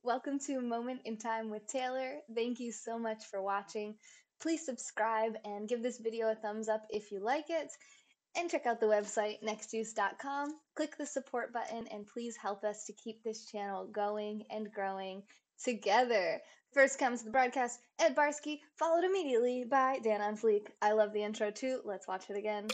Welcome to a Moment in Time with Taylor. Thank you so much for watching. Please subscribe and give this video a thumbs up if you like it. And check out the website nextjuice.com. Click the support button and please help us to keep this channel going and growing together. First comes the broadcast, Ed Barsky, followed immediately by Dan on Fleek. I love the intro too. Let's watch it again.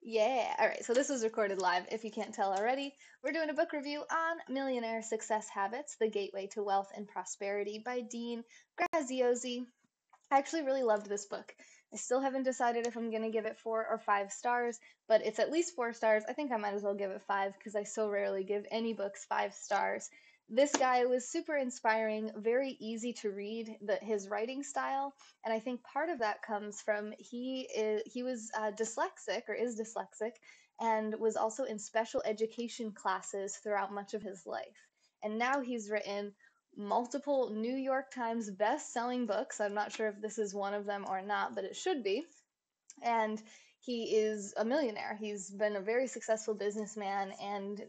Yeah, all right, so this was recorded live if you can't tell already. We're doing a book review on Millionaire Success Habits, The Gateway to Wealth and Prosperity by Dean Graziosi. I actually really loved this book. I still haven't decided if I'm going to give it 4 or 5 stars, but it's at least 4 stars. I think I might as well give it 5 because I so rarely give any books 5 stars. This guy was super inspiring, very easy to read, his writing style, and I think part of that comes from he was dyslexic or is dyslexic and was also in special education classes throughout much of his life. And now he's written multiple New York Times best-selling books. I'm not sure if this is one of them or not, but it should be. And he is a millionaire. He's been a very successful businessman. And,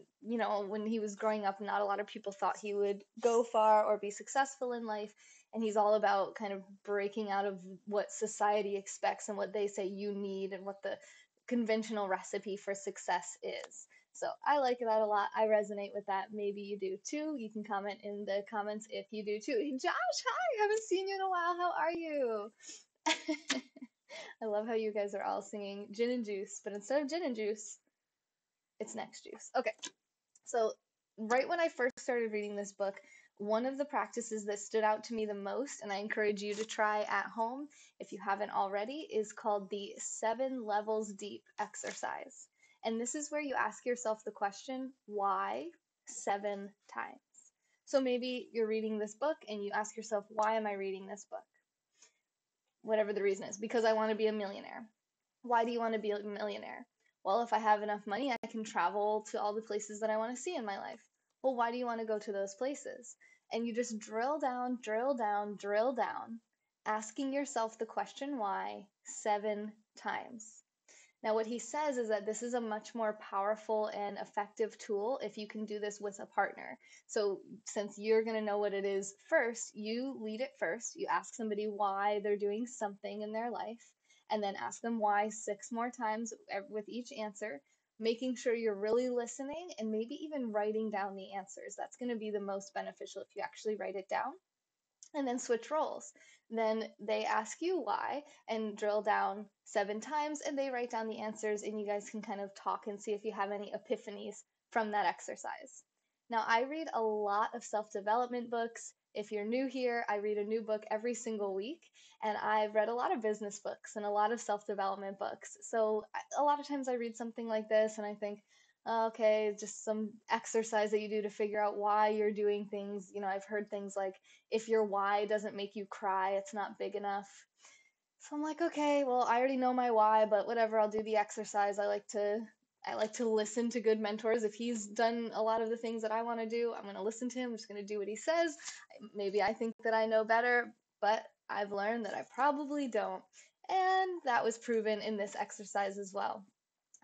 when he was growing up, not a lot of people thought he would go far or be successful in life. And he's all about kind of breaking out of what society expects and what they say you need and what the conventional recipe for success is. So I like that a lot. I resonate with that. Maybe you do too. You can comment in the comments if you do too. Hey, Josh, hi! Haven't seen you in a while. How are you? I love how you guys are all singing gin and juice, but instead of gin and juice, it's next juice. Okay, so right when I first started reading this book, one of the practices that stood out to me the most, and I encourage you to try at home if you haven't already, is called the 7 levels deep exercise. And this is where you ask yourself the question, why 7 times? So maybe you're reading this book and you ask yourself, why am I reading this book? Whatever the reason is, because I want to be a millionaire. Why do you want to be a millionaire? Well, if I have enough money, I can travel to all the places that I want to see in my life. Well, why do you want to go to those places? And you just drill down, drill down, drill down, asking yourself the question why 7 times. Now, what he says is that this is a much more powerful and effective tool if you can do this with a partner. So, since you're going to know what it is first, you lead it first. You ask somebody why they're doing something in their life, and then ask them why 6 more times with each answer, making sure you're really listening and maybe even writing down the answers. That's going to be the most beneficial if you actually write it down, and then switch roles. Then they ask you why and drill down 7 times, and they write down the answers, and you guys can kind of talk and see if you have any epiphanies from that exercise. Now, I read a lot of self-development books. If you're new here, I read a new book every single week, and I've read a lot of business books and a lot of self-development books. So a lot of times I read something like this and I think, okay, just some exercise that you do to figure out why you're doing things. I've heard things like, if your why doesn't make you cry, it's not big enough. So I'm like, okay, well, I already know my why, but whatever, I'll do the exercise. I like to listen to good mentors. If he's done a lot of the things that I want to do, I'm going to listen to him. I'm just going to do what he says. Maybe I think that I know better, but I've learned that I probably don't. And that was proven in this exercise as well.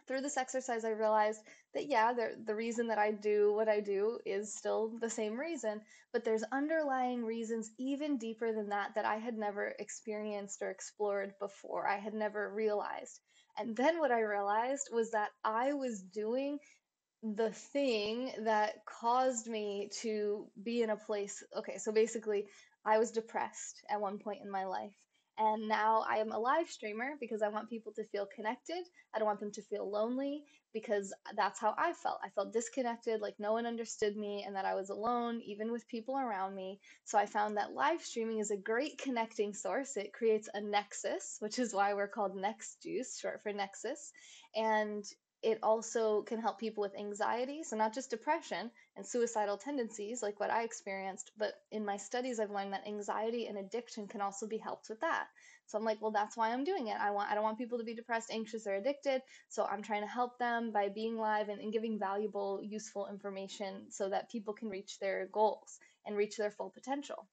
Through this exercise, I realized that, yeah, the reason that I do what I do is still the same reason, but there's underlying reasons even deeper than that that I had never experienced or explored before. I had never realized. And then what I realized was that I was doing the thing that caused me to be in a place. Okay, so basically, I was depressed at one point in my life. And now I am a live streamer because I want people to feel connected. I don't want them to feel lonely because that's how I felt. I felt disconnected, like no one understood me, and that I was alone, even with people around me. So I found that live streaming is a great connecting source. It creates a nexus, which is why we're called Next Juice, short for Nexus. And it also can help people with anxiety, so not just depression and suicidal tendencies like what I experienced, but in my studies I've learned that anxiety and addiction can also be helped with that. So I'm like, well, that's why I'm doing it. I don't want people to be depressed, anxious, or addicted, so I'm trying to help them by being live and giving valuable, useful information so that people can reach their goals and reach their full potential.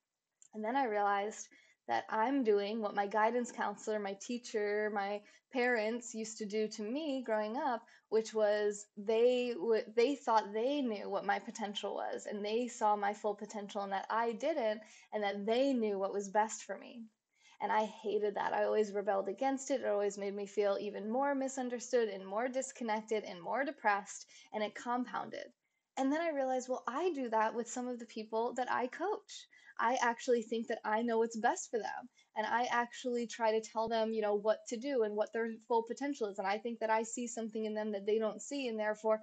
And then I realized that I'm doing what my guidance counselor, my teacher, my parents used to do to me growing up, which was they thought they knew what my potential was, and they saw my full potential and that I didn't, and that they knew what was best for me. And I hated that. I always rebelled against it. It always made me feel even more misunderstood and more disconnected and more depressed, and it compounded. And then I realized, well, I do that with some of the people that I coach. I actually think that I know what's best for them. And I actually try to tell them, what to do and what their full potential is. And I think that I see something in them that they don't see. And therefore,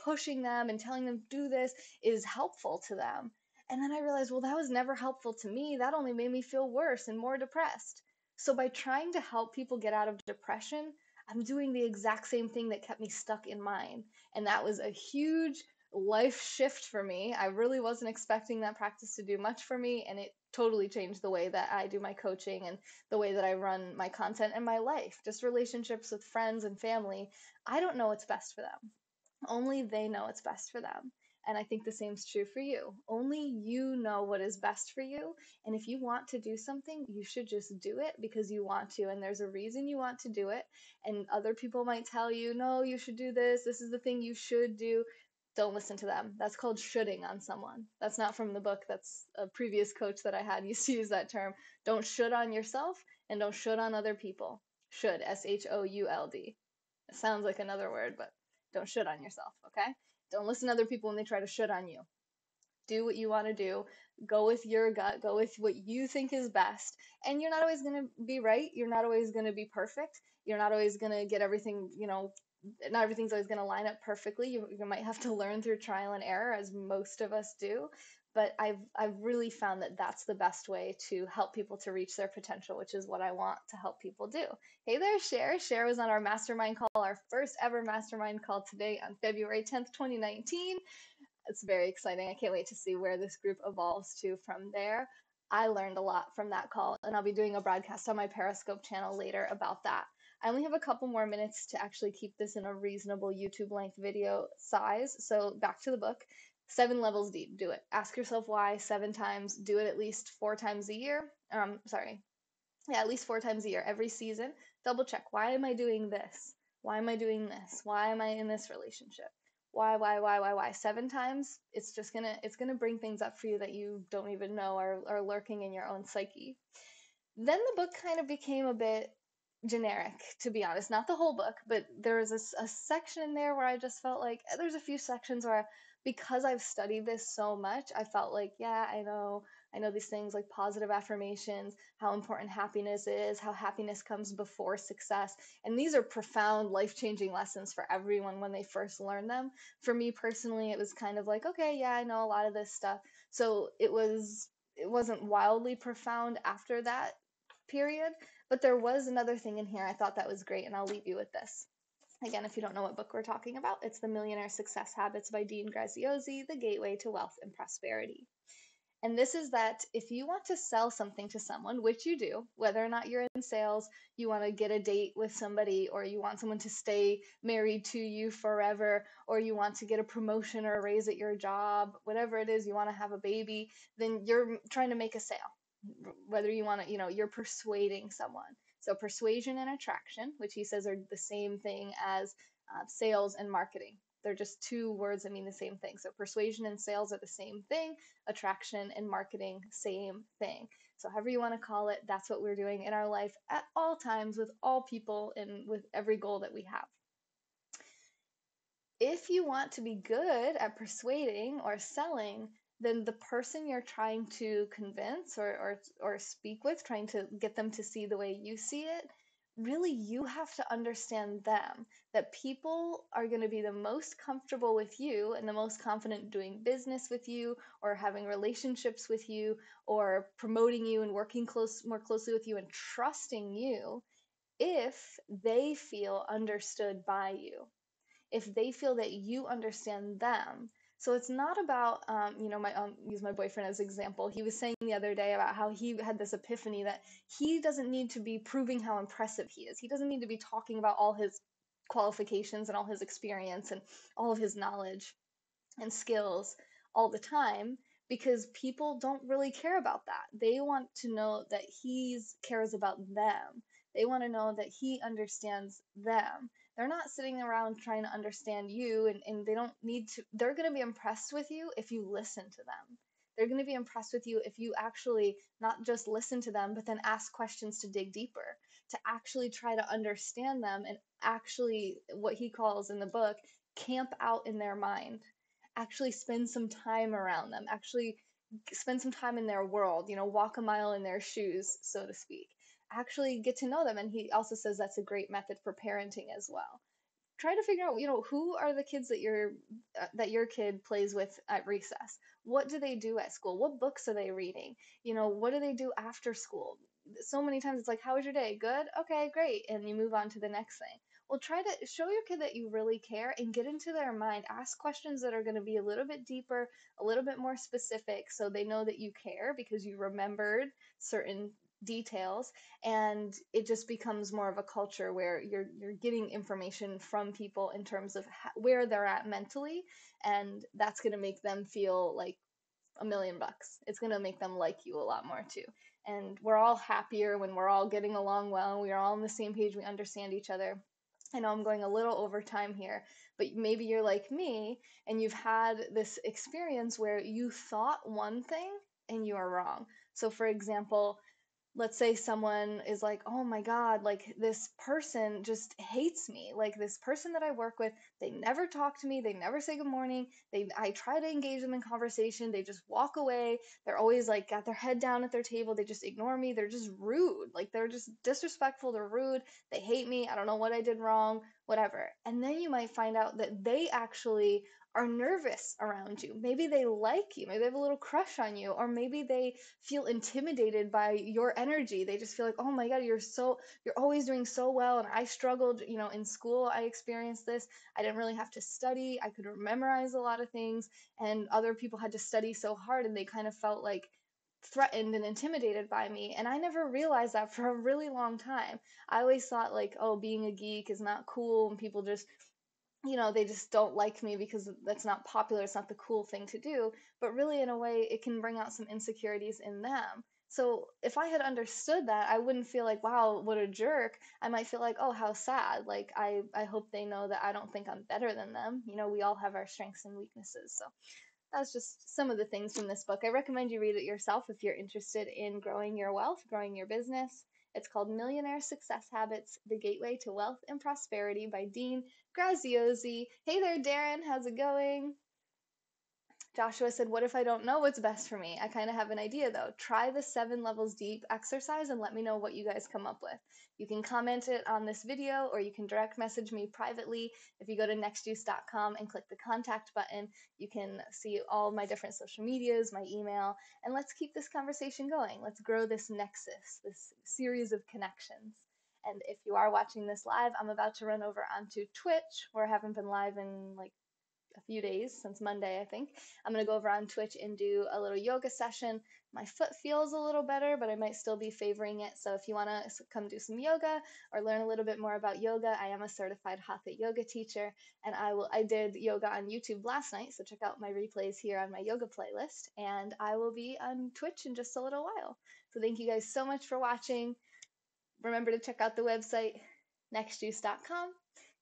pushing them and telling them do this is helpful to them. And then I realized, well, that was never helpful to me. That only made me feel worse and more depressed. So by trying to help people get out of depression, I'm doing the exact same thing that kept me stuck in mine. And that was a huge life shift for me. I really wasn't expecting that practice to do much for me, and it totally changed the way that I do my coaching and the way that I run my content and my life. Just relationships with friends and family. I don't know what's best for them. Only they know what's best for them. And I think the same is true for you. Only you know what is best for you. And if you want to do something, you should just do it because you want to. And there's a reason you want to do it. And other people might tell you, no, you should do this. This is the thing you should do. Don't listen to them. That's called shoulding on someone. That's not from the book. That's a previous coach that I had used to use that term. Don't should on yourself and don't should on other people. Should, SHOULD. It sounds like another word, but don't shit on yourself, okay? Don't listen to other people when they try to shit on you. Do what you want to do. Go with your gut. Go with what you think is best. And you're not always going to be right. You're not always going to be perfect. You're not always going to get everything, not everything's always going to line up perfectly. You might have to learn through trial and error, as most of us do. But I've really found that that's the best way to help people to reach their potential, which is what I want to help people do. Hey there, Cher. Cher was on our mastermind call, our first ever mastermind call today on February 10th, 2019. It's very exciting. I can't wait to see where this group evolves to from there. I learned a lot from that call, and I'll be doing a broadcast on my Periscope channel later about that. I only have a couple more minutes to actually keep this in a reasonable YouTube length video size. So back to the book. 7 levels deep. Do it. Ask yourself why 7 times. Do it at least 4 times a year. Sorry. Yeah, at least 4 times a year, every season. Double check. Why am I doing this? Why am I doing this? Why am I in this relationship? Why? 7 times, it's gonna bring things up for you that you don't even know are lurking in your own psyche. Then the book kind of became a bit generic, to be honest. Not the whole book, but there was a section in there where I just felt like there's a few sections where, because I've studied this so much, I felt like, yeah, I know these things like positive affirmations, how important happiness is, how happiness comes before success. And these are profound, life-changing lessons for everyone when they first learn them. For me personally, it was kind of like, okay, yeah, I know a lot of this stuff. So it wasn't wildly profound after that period, but there was another thing in here I thought that was great, and I'll leave you with this. Again, if you don't know what book we're talking about, it's The Millionaire Success Habits by Dean Graziosi, the gateway to wealth and prosperity. And this is that if you want to sell something to someone, which you do, whether or not you're in sales, you want to get a date with somebody, or you want someone to stay married to you forever, or you want to get a promotion or a raise at your job, whatever it is, you want to have a baby, then you're trying to make a sale. Whether you want to, you're persuading someone. So persuasion and attraction, which he says are the same thing as sales and marketing. They're just two words that mean the same thing. So persuasion and sales are the same thing. Attraction and marketing, same thing. So however you want to call it, that's what we're doing in our life at all times with all people and with every goal that we have. If you want to be good at persuading or selling, then the person you're trying to convince or speak with, trying to get them to see the way you see it, really you have to understand them. That people are going to be the most comfortable with you and the most confident doing business with you or having relationships with you or promoting you and working more closely with you and trusting you if they feel understood by you, if they feel that you understand them. So it's not about, use my boyfriend as an example. He was saying the other day about how he had this epiphany that he doesn't need to be proving how impressive he is. He doesn't need to be talking about all his qualifications and all his experience and all of his knowledge and skills all the time, because people don't really care about that. They want to know that he cares about them. They want to know that he understands them. They're not sitting around trying to understand you, and they don't need to. They're going to be impressed with you if you listen to them. They're going to be impressed with you if you actually not just listen to them, but then ask questions to dig deeper, to actually try to understand them, and actually, what he calls in the book, camp out in their mind. Actually spend some time around them. Actually spend some time in their world, walk a mile in their shoes, so to speak. Actually get to know them. And he also says that's a great method for parenting as well. Try to figure out, who are the kids that your kid plays with at recess. What do they do at school? What books are they reading? What do they do after school? So many times it's like, how was your day? Good? Okay, great. And you move on to the next thing. Well, try to show your kid that you really care and get into their mind. Ask questions that are going to be a little bit deeper, a little bit more specific, so they know that you care because you remembered certain details, and it just becomes more of a culture where you're getting information from people in terms of where they're at mentally, and that's going to make them feel like $1,000,000. It's going to make them like you a lot more too. And we're all happier when we're all getting along well, we are all on the same page, we understand each other. I know I'm going a little over time here, but maybe you're like me and you've had this experience where you thought one thing and you are wrong. So for example, let's say someone is like, oh my God, like this person just hates me. Like this person that I work with, they never talk to me. They never say good morning. I try to engage them in conversation. They just walk away. They're always like got their head down at their table. They just ignore me. They're just rude. Like they're just disrespectful. They're rude. They hate me. I don't know what I did wrong, whatever. And then you might find out that they actually are nervous around you. Maybe they like you. Maybe they have a little crush on you, or maybe they feel intimidated by your energy. They just feel like, oh my God, you're always doing so well. And I struggled, in school, I experienced this. I didn't really have to study. I could memorize a lot of things, and other people had to study so hard, and they kind of felt like threatened and intimidated by me. And I never realized that for a really long time. I always thought like, oh, being a geek is not cool, and people just they just don't like me because that's not popular, it's not the cool thing to do. But really, in a way, it can bring out some insecurities in them. So if I had understood that, I wouldn't feel like, wow, what a jerk. I might feel like, oh, how sad. Like, I hope they know that I don't think I'm better than them. We all have our strengths and weaknesses. So that's just some of the things from this book. I recommend you read it yourself if you're interested in growing your wealth, growing your business. It's called Millionaire Success Habits, The Gateway to Wealth and Prosperity by Dean Graziosi. Hey there, Darren. How's it going? Joshua said, what if I don't know what's best for me? I kind of have an idea though. Try the 7 levels deep exercise and let me know what you guys come up with. You can comment it on this video, or you can direct message me privately. If you go to nextjuice.com and click the contact button, you can see all my different social medias, my email, and let's keep this conversation going. Let's grow this nexus, this series of connections. And if you are watching this live, I'm about to run over onto Twitch, where I haven't been live in like a few days, since Monday, I think. I'm going to go over on Twitch and do a little yoga session. My foot feels a little better, but I might still be favoring it. So if you want to come do some yoga or learn a little bit more about yoga, I am a certified hatha yoga teacher, and I did yoga on YouTube last night, so check out my replays here on my yoga playlist, and I will be on Twitch in just a little while. So thank you guys so much for watching. Remember to check out the website, nextjuice.com.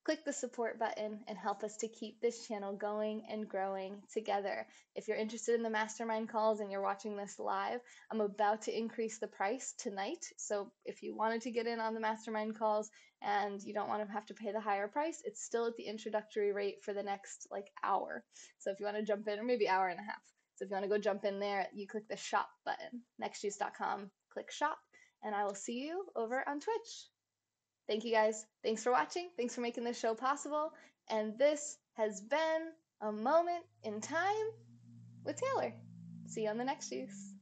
Click the support button and help us to keep this channel going and growing together. If you're interested in the mastermind calls and you're watching this live, I'm about to increase the price tonight. So if you wanted to get in on the mastermind calls and you don't want to have to pay the higher price, it's still at the introductory rate for the next hour. So if you want to jump in, or maybe hour and a half. So if you want to go jump in there, you click the shop button, nextjuice.com, click shop, and I will see you over on Twitch. Thank you guys. Thanks for watching. Thanks for making this show possible. And this has been a moment in time with Taylor. See you on the next juice.